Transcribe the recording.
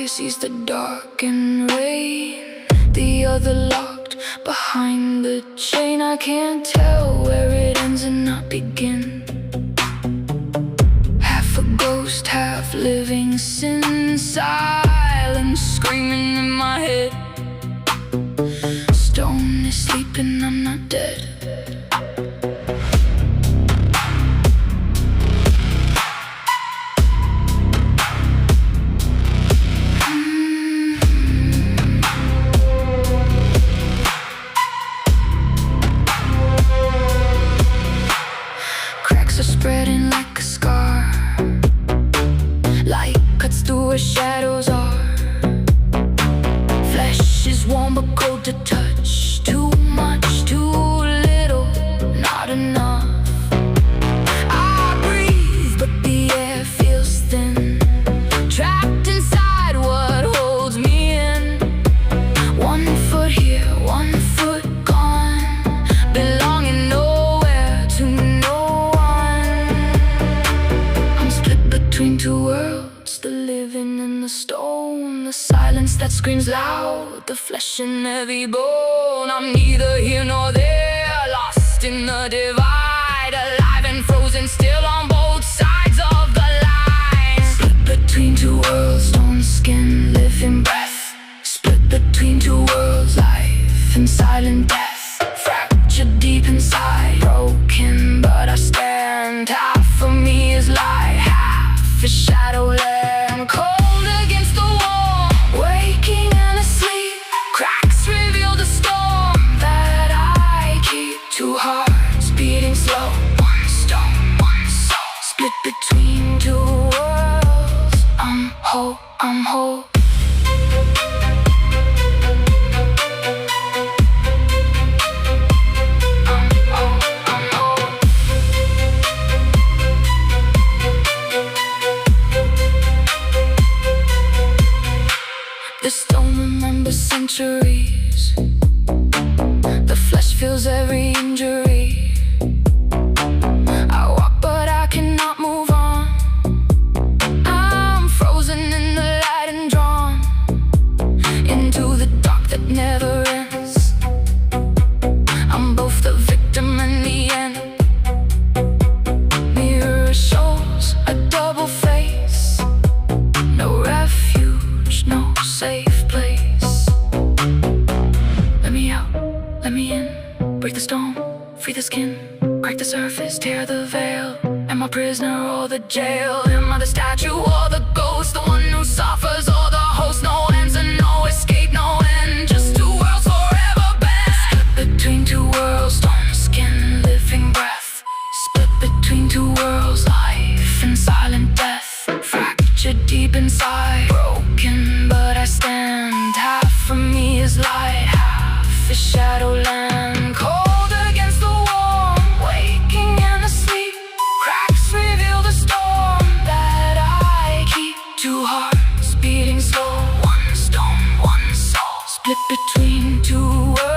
sees the dark and rain, the other locked behind the chain. I can't tell where it ends and not begin. Half a ghost, half living sin, silence screaming in my head. Stone is sleeping, I'm not dead. Cracks are spreading like a scar, light cuts through where shadows are. Flesh is warm but cold to touch. Too much, too little, not enough. I breathe but the air feels thin, trapped inside what holds me in. 1 foot here, 1 foot gone, belonging nowhere to no one. I'm split between two worlds, the living and the stone, the silence that screams loud, the flesh in every bone. I'm neither here nor there, lost in the divide, alive and frozen still on both sides of the line. Split between two worlds, stone skin, living breath. Split between two worlds, life and silent death. Fractured deep inside, broken but I stand. Half of me is light, half is shadowland. Cold against the wall, waking and asleep. Cracks reveal the storm that I keep. Two hearts beating slow, one stone, one soul. Split between two worlds, I'm whole, I'm whole. The stone remembers centuries, the flesh feels every injury. I walk but I cannot move on. I'm frozen in the light and drawn into the dark that never ends. I'm both the victim and the end. Mirror shows a double face, no refuge, no safe place. Let me out, let me in. Break the stone, free the skin, crack the surface, tear the veil. Am I prisoner or the jail? Am I the statue or the ghost? The one who suffers or the host? No ends and no escape, no end. Just two worlds forever bent. Split between two worlds, stone skin, living breath. Split between two worlds, life and silent death. Fractured deep inside, broken but I stand. Half of me is light, half is shadowland. Cold against the wall, waking and asleep. Cracks reveal the storm that I keep. Two hearts beating slow, one stone, one soul. Split between two worlds.